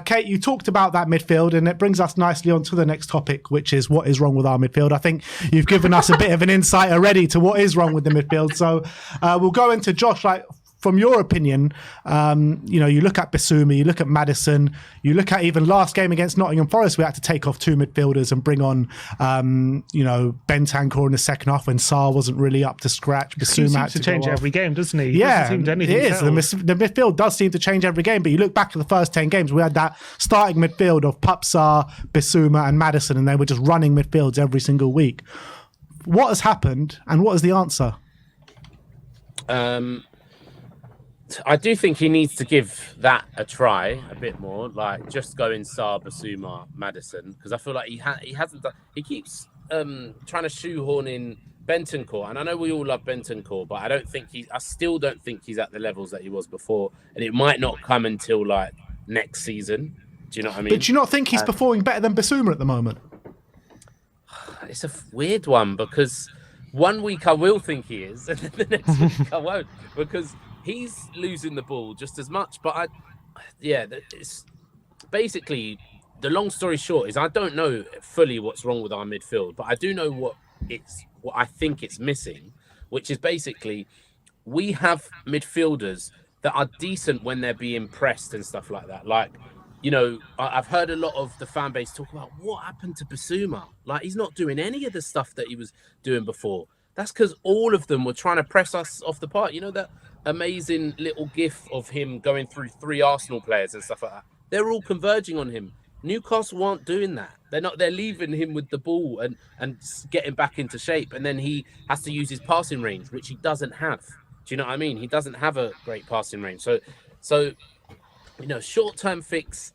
Kate, you talked about that midfield, and it brings us nicely on to the next topic, which is what is wrong with our midfield. I think you've given us a bit of an insight already to what is wrong with the midfield. So we'll go into Josh, like, from your opinion, you look at Bissouma, you look at Maddison, you look at even last game against Nottingham Forest, we had to take off 2 midfielders and bring on, Bentancur in the second half when Sarr wasn't really up to scratch. Bissouma had to change every game, doesn't he? Yeah, it is. The midfield does seem to change every game, but you look back at the first 10 games, we had that starting midfield of Sarr, Bissouma and Maddison, and they were just running midfields every single week. What has happened, and what is the answer? I do think he needs to give that a try a bit more, like just going Sarr, Bissouma, Maddison, because I feel like he hasn't done. He keeps trying to shoehorn in Bentancur, and I know we all love Bentancur, but I still don't think he's at the levels that he was before, and it might not come until like next season. Do you know what I mean? But do you not think he's performing better than Bissouma at the moment? It's a weird one, because one week I will think he is, and then the next week I won't, because he's losing the ball just as much. But it's basically, the long story short is I don't know fully what's wrong with our midfield, but I do know what I think it's missing, which is basically we have midfielders that are decent when they're being pressed and stuff like that. Like, I've heard a lot of the fan base talk about what happened to Bissouma. Like, he's not doing any of the stuff that he was doing before. That's because all of them were trying to press us off the park. You know that amazing little gif of him going through 3 Arsenal players and stuff like that? They're all converging on him. Newcastle aren't doing that. They're leaving him with the ball and getting back into shape. And then he has to use his passing range, which he doesn't have. Do you know what I mean? He doesn't have a great passing range. So short-term fix,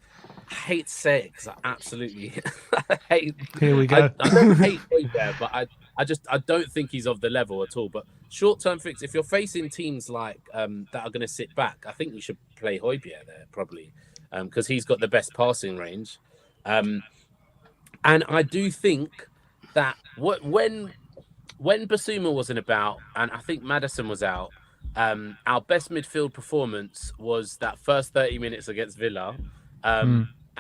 I hate to say it because I absolutely hate. Here we go. I don't hate Højbjerg, but I don't think he's of the level at all. But short-term fix, if you're facing teams like that are going to sit back, I think you should play Højbjerg there probably, because he's got the best passing range. And I do think that when Bissouma wasn't about, and I think Maddison was out, our best midfield performance was that first 30 minutes against Villa.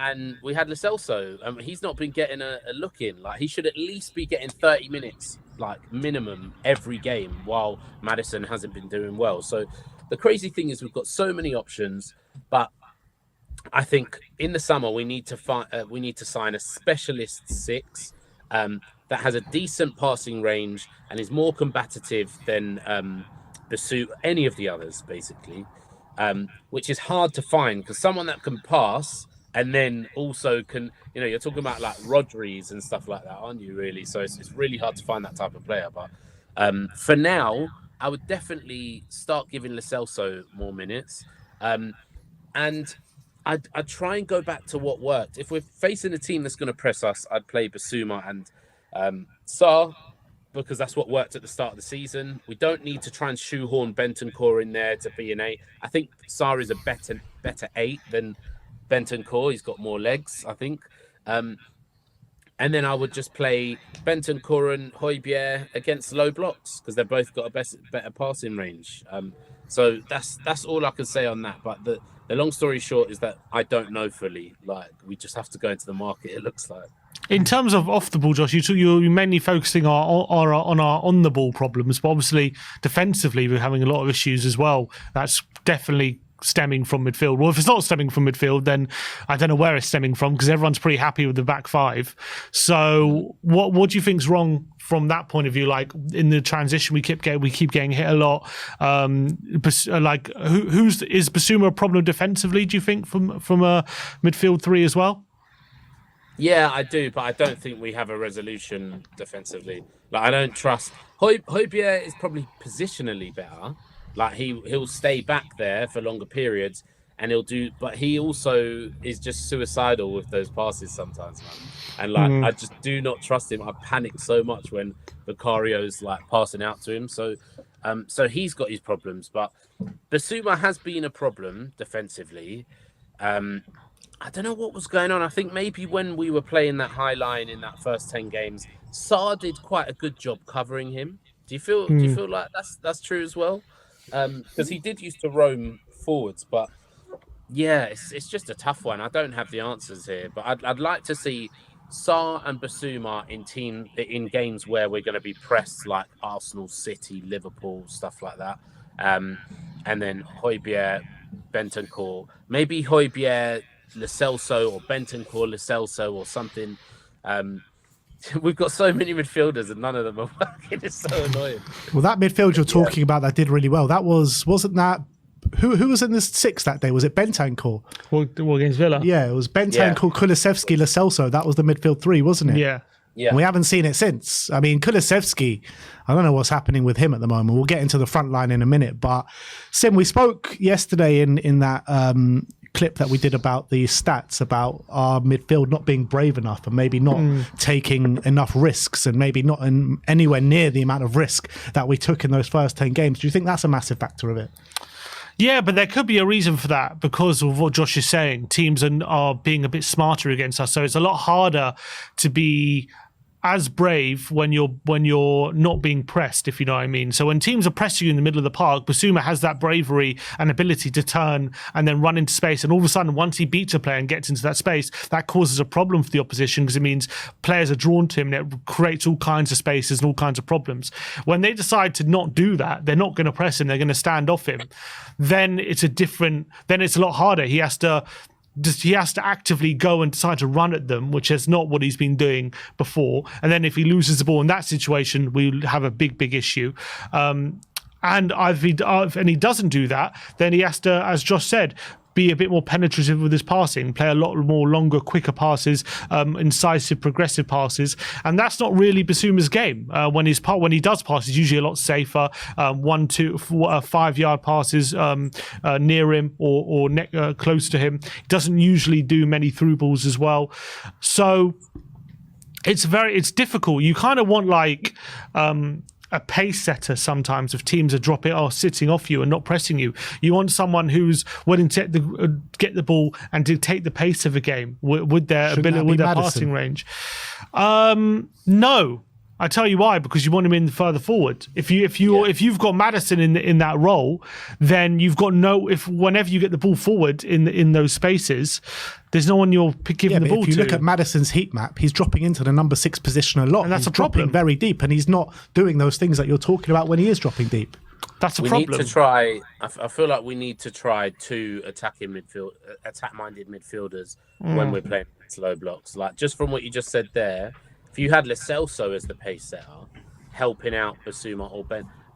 And we had Lo Celso. He's not been getting a look in. Like, he should at least be getting 30 minutes, like minimum, every game, while Maddison hasn't been doing well. So the crazy thing is we've got so many options, but I think in the summer we need to sign a specialist 6 that has a decent passing range and is more combative than Bissouma, any of the others, basically, which is hard to find, because someone that can pass and then also can, you're talking about like Rodriguez and stuff like that, aren't you, really? So it's really hard to find that type of player. But for now, I would definitely start giving Lo Celso more minutes. And I'd try and go back to what worked. If we're facing a team that's going to press us, I'd play Bissouma and Sarr, because that's what worked at the start of the season. We don't need to try and shoehorn Bentancur in there to be an 8. I think Sarr is a better 8 than Bentancur. He's got more legs, I think. And then I would just play Bentancur and Højbjerg against low blocks, because they've both got a better passing range. So that's all I can say on that. But the long story short is that I don't know fully. Like, we just have to go into the market, it looks like. In terms of off the ball, Josh, you're mainly focusing on our on the ball problems, but obviously defensively we're having a lot of issues as well. That's definitely stemming from midfield. Well, if it's not stemming from midfield, then I don't know where it's stemming from, because everyone's pretty happy with the back 5. So what do you think's wrong from that point of view? Like, in the transition, we keep getting hit a lot. Like, is Bissouma a problem defensively, do you think, from a midfield 3 as well? Yeah, I do, but I don't think we have a resolution defensively. Like, I don't trust Højbjerg is probably positionally better. Like, he'll stay back there for longer periods, and but he also is just suicidal with those passes sometimes, man. And like, I just do not trust him. I panic so much when Vicario's like passing out to him. So he's got his problems, but Bissouma has been a problem defensively. I don't know what was going on. I think maybe when we were playing that high line in that first 10 games, Sarr did quite a good job covering him. Do you feel like that's true as well? Because he did used to roam forwards, but Yeah, it's just a tough one. I don't have the answers here, but I'd like to see Sarr and Basuma in games where we're going to be pressed, like Arsenal, City, Liverpool, stuff like that. And then Højbjerg, Bentancur, maybe Højbjerg, Lo Celso, or Bentancur, Lo Celso, or something. We've got so many midfielders and none of them are working. It's so annoying. Well, that midfield you're talking about that did really well. That wasn't that. Who was in the six that day? Was it Bentancur? Well, against Villa. Yeah, it was Bentancur, Kulusevski, Lo Celso. That was the midfield three, wasn't it? Yeah. Yeah. We haven't seen it since. I mean, Kulusevski, I don't know what's happening with him at the moment. We'll get into the front line in a minute. But Sim, we spoke yesterday in that clip that we did about the stats about our midfield not being brave enough and maybe not taking enough risks and maybe not anywhere near the amount of risk that we took in those first 10 games. Do you think that's a massive factor of it? Yeah, but there could be a reason for that because of what Josh is saying. Teams are being a bit smarter against us, so it's a lot harder to be as brave when you're not being pressed, if you know what I mean. So when teams are pressing you in the middle of the park, Basuma has that bravery and ability to turn and then run into space. And all of a sudden, once he beats a player and gets into that space, that causes a problem for the opposition because it means players are drawn to him and it creates all kinds of spaces and all kinds of problems. When they decide to not do that, they're not going to press him, they're going to stand off him. Then it's a lot harder. He has to actively go and decide to run at them, which is not what he's been doing before. And then if he loses the ball in that situation, we have a big issue. And if he doesn't do that, then he has to, as Josh said, be a bit more penetrative with his passing, play a lot more longer, quicker passes, incisive, progressive passes, and that's not really Basuma's game. When he does pass, he's usually a lot safer. 1, 2, 4, 5 yard passes near him or close to him. He doesn't usually do many through balls as well. So it's difficult. You kind of want like a pace setter sometimes if teams are sitting off you and not pressing you. You want someone who's willing to get the ball and dictate the pace of a game with their ability, with their passing range. No. I tell you why, because you want him in further forward. If you've got Maddison in that role, then you've got whenever you get the ball forward in those spaces, there's no one you're giving the ball to. If you look at Maddison's heat map, he's dropping into the number 6 position a lot. And that's he's a problem. Dropping very deep, and he's not doing those things that you're talking about when he is dropping deep. That's a problem. We need to try. I feel like we need to try two attack-minded midfielders when we're playing slow blocks. Like just from what you just said there. If you had Lo Celso as the pace setter, helping out Basuma or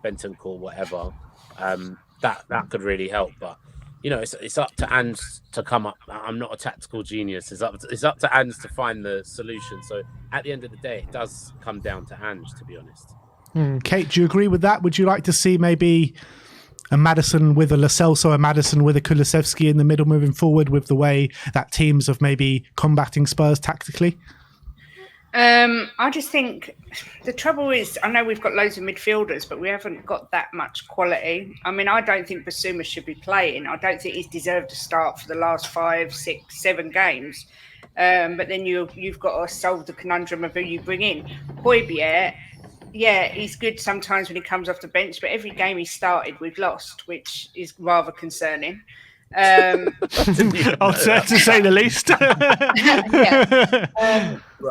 Bentancur, whatever, that could really help. But it's up to Ange to come up. I'm not a tactical genius. It's up to Ange to find the solution. So at the end of the day, it does come down to Ange, to be honest. Kate, do you agree with that? Would you like to see maybe a Maddison with a Lo Celso, a Maddison with a Kulusevski in the middle moving forward with the way that teams of maybe combating Spurs tactically? I just think the trouble is, I know we've got loads of midfielders, but we haven't got that much quality. I mean, I don't think Basuma should be playing. I don't think he's deserved to start for the last 5, 6, 7 games. But then you've got to solve the conundrum of who you bring in. Højbjerg, yeah, he's good sometimes when he comes off the bench, but every game he started, we've lost, which is rather concerning. I'll say to say the least.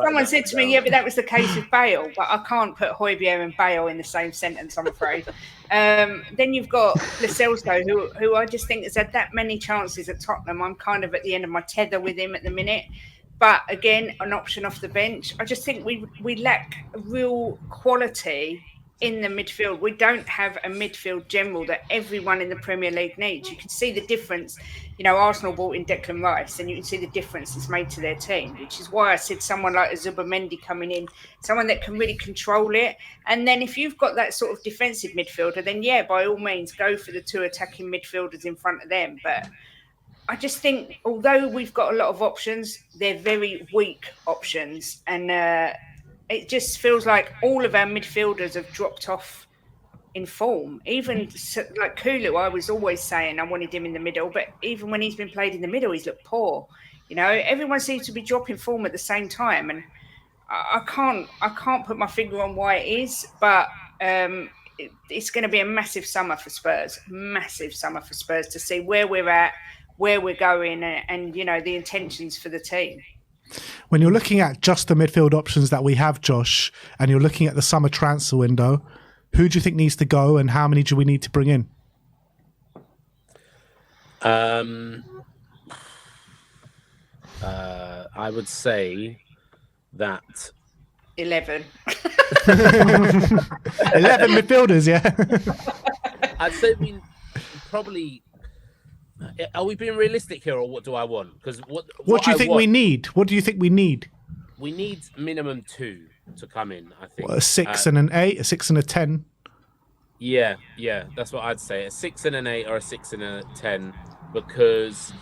Someone said to me, yeah, but that was the case with Bale, but I can't put Højbjerg and Bale in the same sentence, I'm afraid. Then you've got Lo Celso, who I just think has had that many chances at Tottenham. I'm kind of at the end of my tether with him at the minute. But again, an option off the bench. I just think we lack real quality in the midfield. We don't have a midfield general that everyone in the Premier League needs. You can see the difference. Arsenal brought in Declan Rice, and you can see the difference it's made to their team, which is why I said someone like a Zubomendi coming in, someone that can really control it. And then if you've got that sort of defensive midfielder, then yeah, by all means, go for the 2 attacking midfielders in front of them. But I just think, although we've got a lot of options, they're very weak options. And it just feels like all of our midfielders have dropped off in form. Even like Kulu, I was always saying I wanted him in the middle, but even when he's been played in the middle, he's looked poor. Everyone seems to be dropping form at the same time, and I can't put my finger on why it is, but it's going to be a massive summer for Spurs to see where we're at, where we're going and you know, the intentions for the team. When you're looking at just the midfield options that we have, Josh, and you're looking at the summer transfer window, who do you think needs to go and how many do we need to bring in? I would say that 11. 11 midfielders, yeah. I'd say we probably. Are we being realistic here, or what do I want? Because what do you think we need? What do you think we need? We need minimum 2 to come in. I think a 6 and an 8, a 6 and a 10. Yeah, that's what I'd say. A 6 and an 8 or a 6 and a 10, because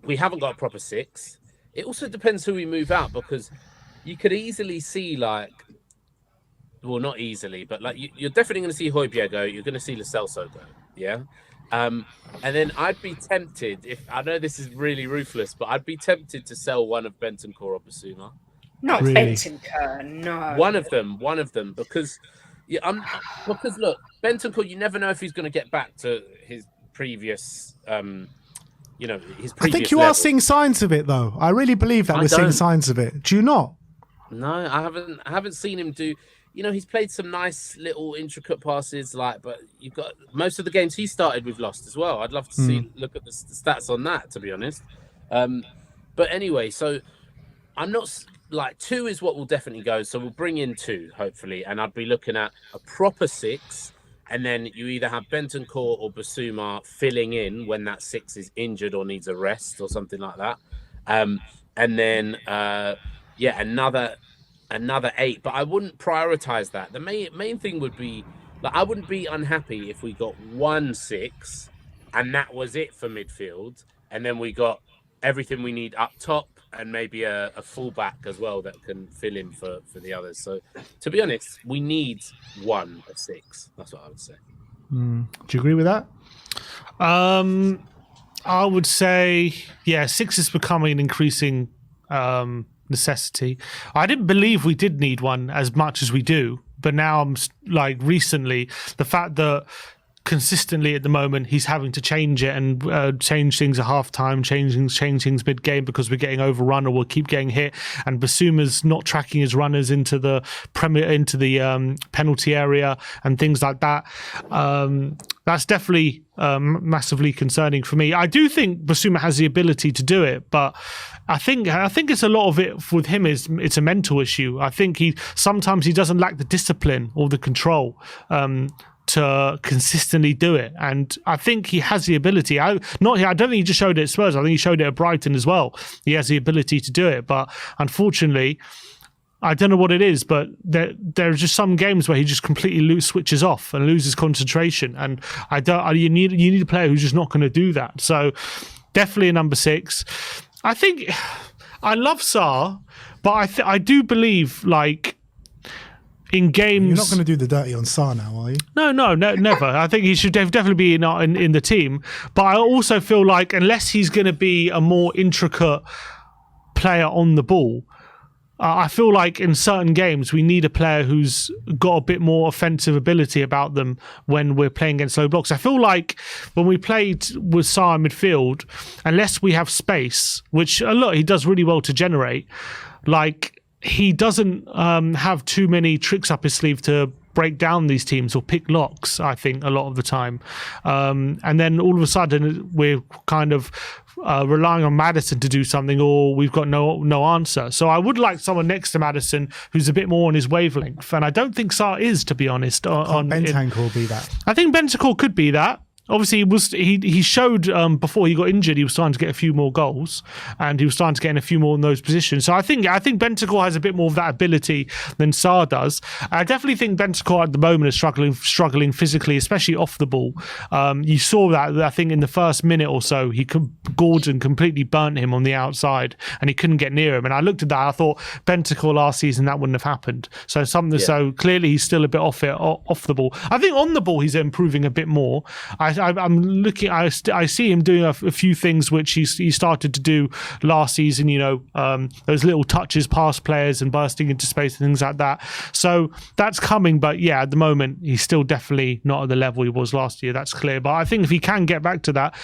we haven't got a proper 6. It also depends who we move out, because you could easily see, like, well, not easily, but like you're definitely going to see Højbjerg go. You're going to see Lo Celso go. Yeah. And then I'd be tempted, if I know this is really ruthless, but I'd be tempted to sell one of Bentancur or Basuma. Not really? Bentancur, no. One of them, because because look, Bentancur, you never know if he's going to get back to his previous, his previous. I think you level. are seeing signs of it, though. I really believe that we're seeing signs of it. Do you not? No, I haven't seen him do. You know, he's played some nice little intricate passes, but you've got most of the games he started we've lost as well. I'd love to look at the stats on that, to be honest. But anyway, so I'm not like 2 is what will definitely go. So we'll bring in 2 hopefully, and I'd be looking at a proper 6, and then you either have Bentancur or Basuma filling in when that 6 is injured or needs a rest or something like that. And then another 8, but I wouldn't prioritize that. The main thing would be, like, I wouldn't be unhappy if we got 1 6 and that was it for midfield, and then we got everything we need up top and maybe a fullback as well that can fill in for the others. So to be honest, we need 1 of 6. That's what I would say. Do you agree with that? I would say, 6 is becoming an increasing necessity. I didn't believe we did need 1 as much as we do, but now I'm like, recently, the fact that consistently at the moment he's having to change it and change things at half time, change things mid game because we're getting overrun or we'll keep getting hit, and Basuma's not tracking his runners into the penalty area and things like that. That's definitely massively concerning for me. I do think Basuma has the ability to do it, but I think it's a lot of it with him is it's a mental issue. I think sometimes he doesn't lack the discipline or the control to consistently do it, and I think he has the ability. I don't think he just showed it at Spurs. I think he showed it at Brighton as well. He has the ability to do it, but unfortunately, I don't know what it is, but there are just some games where he just completely switches off and loses concentration, and you need a player who's just not going to do that. So definitely a number 6. I think I love Sarr, but I do believe, like, in games, you're not going to do the dirty on Sarr now, are you? No, never. I think he should definitely be in the team. But I also feel like unless he's going to be a more intricate player on the ball, I feel like in certain games we need a player who's got a bit more offensive ability about them when we're playing against low blocks. I feel like when we played with Sarr in midfield, unless we have space, which look, he does really well to generate, like, he doesn't have too many tricks up his sleeve to break down these teams or pick locks, I think, a lot of the time. And then all of a sudden we're kind of relying on Maddison to do something, or we've got no answer. So I would like someone next to Maddison who's a bit more on his wavelength. And I don't think Sarr is, to be honest. Bentancur will be that. I think Bentancur could be that. Obviously, he showed before he got injured, he was starting to get a few more goals, and he was starting to get in a few more in those positions. So I think Bentancur has a bit more of that ability than Sarr does. I definitely think Bentancur at the moment is struggling physically, especially off the ball. You saw that, I think, in the first minute or so, Gordon completely burnt him on the outside, and he couldn't get near him. And I looked at that, I thought Bentancur last season that wouldn't have happened. So so clearly he's still a bit off the ball. I think on the ball he's improving a bit more. I'm looking. I see him doing a few things which he started to do last season. Those little touches past players and bursting into space and things like that. So that's coming. But yeah, at the moment he's still definitely not at the level he was last year. That's clear. But I think if he can get back to that,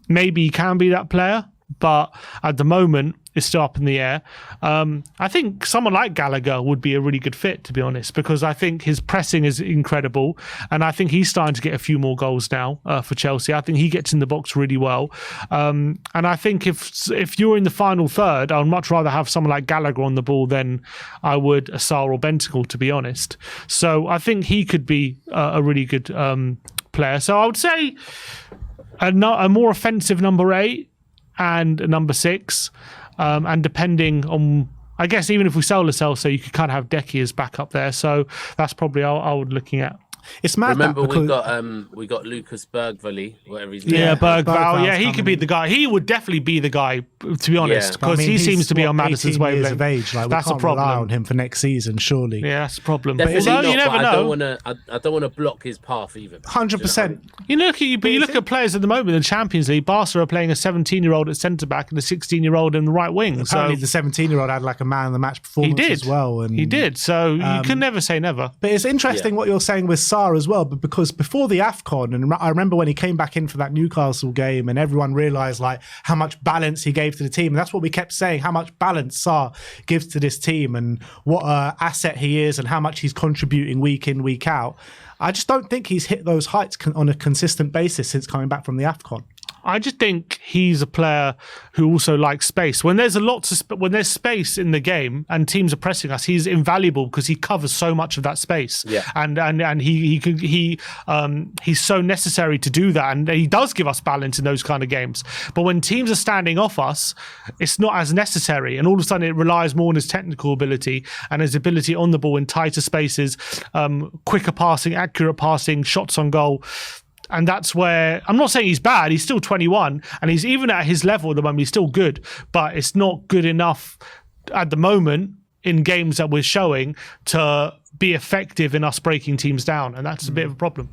maybe he can be that player. But at the moment, it's still up in the air. I think someone like Gallagher would be a really good fit, to be honest, because I think his pressing is incredible, and I think he's starting to get a few more goals now for Chelsea. I think he gets in the box really well, and I think if you're in the final third, I'd much rather have someone like Gallagher on the ball than I would Asar or Bentacle, to be honest. So I think he could be a really good player. So I would say a more offensive number 8 and a number 6. And depending on, I guess, even if we sell Lo Celso, you could kind of have Decky as backup there. So that's probably I would looking at. It's mad. Remember, we got Lucas Bergvall, whatever his name. Yeah, Bergvall. Yeah, he could be the guy. He would definitely be the guy, to be honest, because he seems to be on Madison's wavelength. Of age, like, that's we can't a problem. Rely on him for next season, surely. Yeah, that's a problem. Definitely but not, you never know. I don't want to block his path either. 100%. You look at players at the moment in the Champions League. Barca are playing a 17-year-old at centre back and a 16-year-old in the right wing. Apparently, the 17-year-old had like a man of the match performance as well. And he did. So you can never say never. But it's interesting what you're saying with Sarr as well, because before the AFCON, and I remember when he came back in for that Newcastle game, and everyone realised like how much balance he gave to the team, and that's what we kept saying, how much balance Sarr gives to this team, and what an asset he is, and how much he's contributing week in, week out. I just don't think he's hit those heights on a consistent basis since coming back from the AFCON. I just think he's a player who also likes space. When there's when there's space in the game and teams are pressing us, he's invaluable because he covers so much of that space. Yeah. And he's so necessary to do that, and he does give us balance in those kind of games. But when teams are standing off us, it's not as necessary, and all of a sudden it relies more on his technical ability and his ability on the ball in tighter spaces, quicker passing, accurate passing, shots on goal. And that's where, I'm not saying he's bad, he's still 21, and he's even at his level at the moment, he's still good, but it's not good enough at the moment in games that we're showing to be effective in us breaking teams down, and that's a bit of a problem.